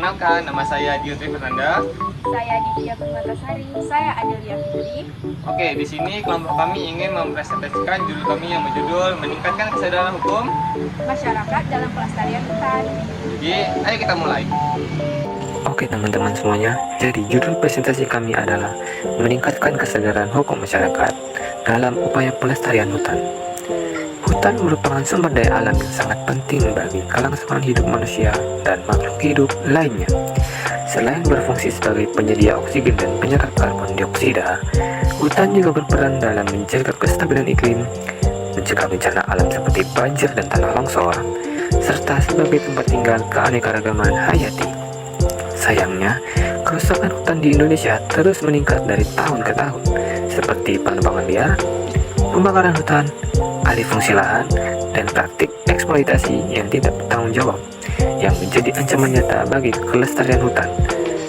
Perkenalkan, nama saya Diotri Fernanda. Saya Ditya Permatasari. Saya Adelia Fitri. Oke, di sini kelompok kami ingin mempresentasikan judul kami yang berjudul Meningkatkan Kesadaran Hukum Masyarakat dalam Pelestarian Hutan. Jadi, ayo kita mulai. Oke teman-teman semuanya, jadi judul presentasi kami adalah Meningkatkan Kesadaran Hukum Masyarakat dalam Upaya Pelestarian Hutan. Hutan merupakan sumber daya alam yang sangat penting bagi kelangsungan hidup manusia dan makhluk hidup lainnya. Selain berfungsi sebagai penyedia oksigen dan penyerap karbon dioksida, hutan juga berperan dalam menjaga kestabilan iklim, mencegah bencana alam seperti banjir dan tanah longsor, serta sebagai tempat tinggal keanekaragaman hayati. Sayangnya, kerusakan hutan di Indonesia terus meningkat dari tahun ke tahun, seperti penebangan liar, pembakaran hutan, alih fungsi lahan, dan praktik eksploitasi yang tidak bertanggung jawab, yang menjadi ancaman nyata bagi kelestarian hutan.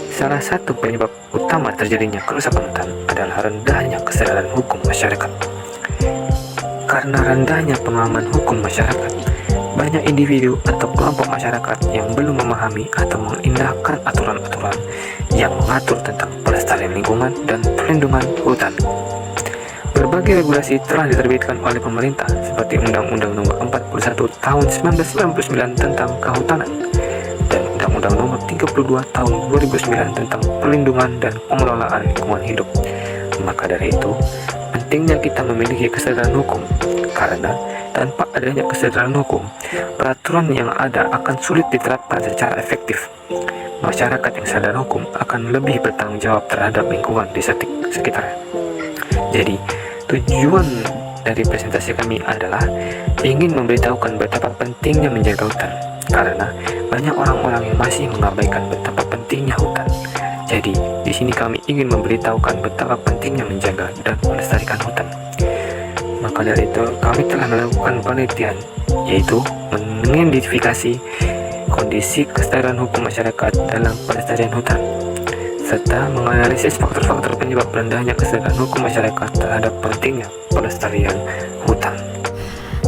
Salah satu penyebab utama terjadinya kerusakan hutan adalah rendahnya kesadaran hukum masyarakat. Karena rendahnya pemahaman hukum masyarakat, banyak individu atau kelompok masyarakat yang belum memahami atau mengindahkan aturan-aturan yang mengatur tentang pelestarian lingkungan dan perlindungan hutan. Berbagai regulasi telah diterbitkan oleh pemerintah seperti Undang-Undang Nomor 41 Tahun 1999 tentang Kehutanan dan Undang-Undang Nomor 32 Tahun 2009 tentang Perlindungan dan Pengelolaan Lingkungan Hidup. Maka dari itu, pentingnya kita memiliki kesadaran hukum, karena tanpa adanya kesadaran hukum, peraturan yang ada akan sulit diterapkan secara efektif. Masyarakat yang sadar hukum akan lebih bertanggung jawab terhadap lingkungan di sekitarnya. Jadi, tujuan dari presentasi kami adalah ingin memberitahukan betapa pentingnya menjaga hutan, karena banyak orang-orang yang masih mengabaikan betapa pentingnya hutan. Jadi, di sini kami ingin memberitahukan betapa pentingnya menjaga dan melestarikan hutan. Maka dari itu, kami telah melakukan penelitian, yaitu mengidentifikasi kondisi kesadaran hukum masyarakat dalam pelestarian hutan, serta menganalisis faktor-faktor penyebab rendahnya kesadaran hukum masyarakat terhadap pentingnya pelestarian hutan.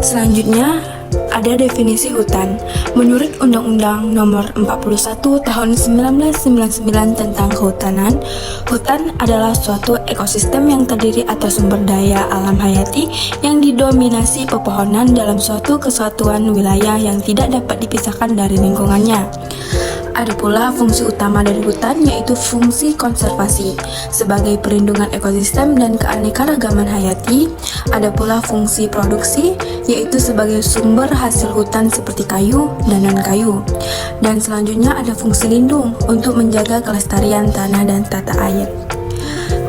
Selanjutnya, ada definisi hutan. Menurut Undang-Undang Nomor 41 Tahun 1999 tentang Kehutanan, hutan adalah suatu ekosistem yang terdiri atas sumber daya alam hayati yang didominasi pepohonan dalam suatu kesatuan wilayah yang tidak dapat dipisahkan dari lingkungannya. Ada pula fungsi utama dari hutan, yaitu fungsi konservasi sebagai perlindungan ekosistem dan keanekaragaman hayati. Ada pula fungsi produksi, yaitu sebagai sumber hasil hutan seperti kayu dan non-kayu. Dan selanjutnya ada fungsi lindung untuk menjaga kelestarian tanah dan tata air.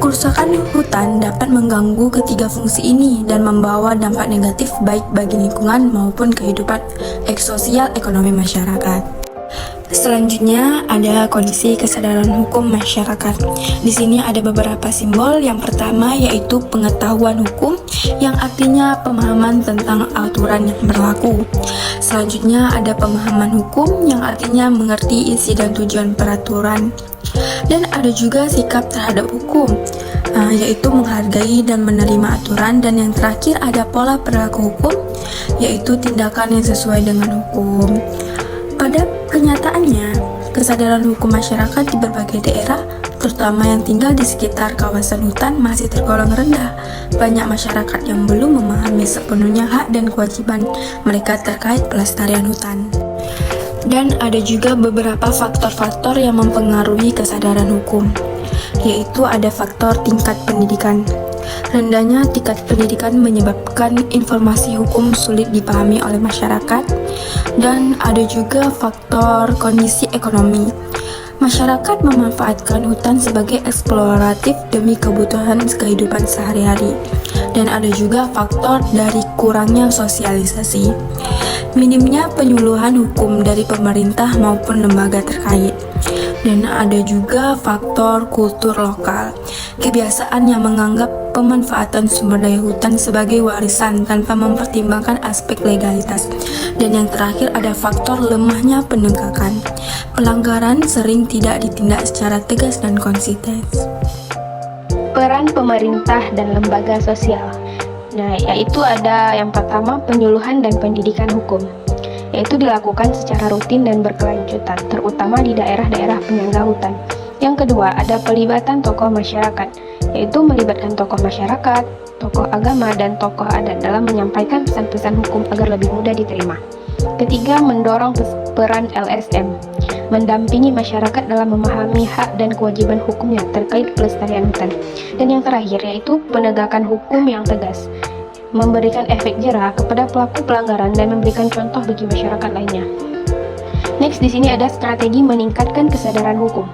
Kerusakan hutan dapat mengganggu ketiga fungsi ini dan membawa dampak negatif baik bagi lingkungan maupun kehidupan sosial ekonomi masyarakat. Selanjutnya ada kondisi kesadaran hukum masyarakat. Di sini ada beberapa simbol. Yang pertama yaitu pengetahuan hukum, yang artinya pemahaman tentang aturan yang berlaku. Selanjutnya ada pemahaman hukum, yang artinya mengerti isi dan tujuan peraturan. Dan ada juga sikap terhadap hukum, yaitu menghargai dan menerima aturan. Dan yang terakhir ada pola perilaku hukum, yaitu tindakan yang sesuai dengan hukum. Pada kenyataannya, kesadaran hukum masyarakat di berbagai daerah, terutama yang tinggal di sekitar kawasan hutan, masih tergolong rendah. Banyak masyarakat yang belum memahami sepenuhnya hak dan kewajiban mereka terkait pelestarian hutan. Dan ada juga beberapa faktor-faktor yang mempengaruhi kesadaran hukum, yaitu ada faktor tingkat pendidikan. Rendahnya tingkat pendidikan menyebabkan informasi hukum sulit dipahami oleh masyarakat. Dan ada juga faktor kondisi ekonomi. Masyarakat memanfaatkan hutan sebagai eksploratif demi kebutuhan kehidupan sehari-hari. Dan ada juga faktor dari kurangnya sosialisasi, minimnya penyuluhan hukum dari pemerintah maupun lembaga terkait. Dan ada juga faktor kultur lokal, kebiasaan yang menganggap pemanfaatan sumber daya hutan sebagai warisan tanpa mempertimbangkan aspek legalitas. Dan yang terakhir ada faktor lemahnya penegakan. Pelanggaran sering tidak ditindak secara tegas dan konsisten. Peran pemerintah dan lembaga sosial. Nah, yaitu ada yang pertama penyuluhan dan pendidikan hukum. yaitu dilakukan secara rutin dan berkelanjutan, terutama di daerah-daerah penyangga hutan. Yang kedua, ada pelibatan tokoh masyarakat, yaitu melibatkan tokoh masyarakat, tokoh agama, dan tokoh adat dalam menyampaikan pesan-pesan hukum agar lebih mudah diterima. Ketiga, mendorong peran LSM, mendampingi masyarakat dalam memahami hak dan kewajiban hukumnya terkait pelestarian hutan. Dan yang terakhir yaitu penegakan hukum yang tegas, memberikan efek jera kepada pelaku pelanggaran dan memberikan contoh bagi masyarakat lainnya. Next, di sini ada strategi meningkatkan kesadaran hukum,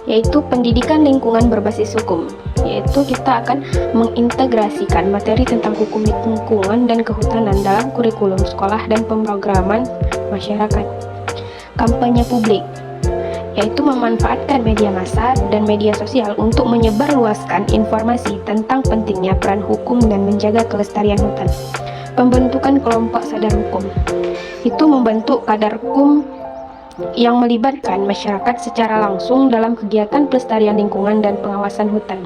yaitu pendidikan lingkungan berbasis hukum, yaitu kita akan mengintegrasikan materi tentang hukum lingkungan dan kehutanan dalam kurikulum sekolah dan pemrograman masyarakat. Kampanye publik, yaitu memanfaatkan media massa dan media sosial untuk menyebarluaskan informasi tentang pentingnya peran hukum dan menjaga kelestarian hutan. Pembentukan kelompok sadar hukum, itu membentuk kadar hukum yang melibatkan masyarakat secara langsung dalam kegiatan pelestarian lingkungan dan pengawasan hutan.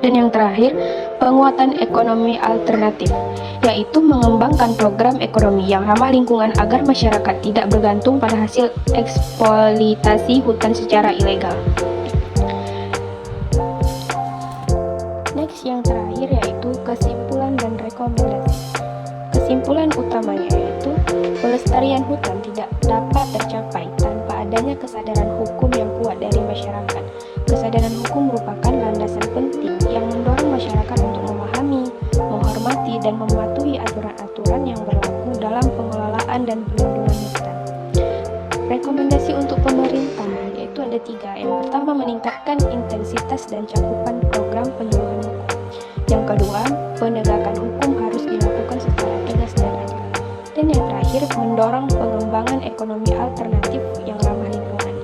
Dan yang terakhir, penguatan ekonomi alternatif, yaitu mengembangkan program ekonomi yang ramah lingkungan agar masyarakat tidak bergantung pada hasil eksploitasi hutan secara ilegal. Next, yang terakhir yaitu kesimpulan dan rekomendasi. Kesimpulan utamanya yaitu pelestarian hutan tidak dapat tercapai tanpa adanya kesadaran hukum yang kuat dari masyarakat. Kesadaran hukum merupakan landasan penting yang mendorong masyarakat untuk memahami, menghormati, dan mematuhi aturan-aturan yang berlaku dalam pengelolaan dan perlindungan hutan. Rekomendasi untuk pemerintah yaitu ada 3. Yang pertama, meningkatkan intensitas dan cakupan program penyuluhan hukum. Yang kedua, penegakan hukum harus dilakukan secara tegas dan adil. Dan yang terakhir, mendorong pengembangan ekonomi alternatif yang ramah lingkungan.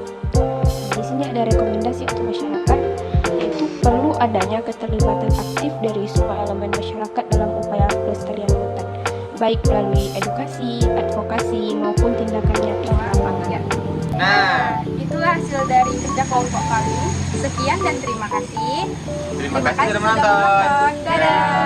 Di sini ada rekomendasi untuk masyarakat, yaitu perlu adanya keterlibatan aktif dari semua elemen masyarakat dalam upaya pelestarian hutan, baik melalui edukasi, advokasi, maupun tindakan nyata di lapangan. Nah, Itulah hasil dari kerja kelompok kami. Sekian dan terima kasih. terima kasih sudah sudah menonton. menonton. Dadah.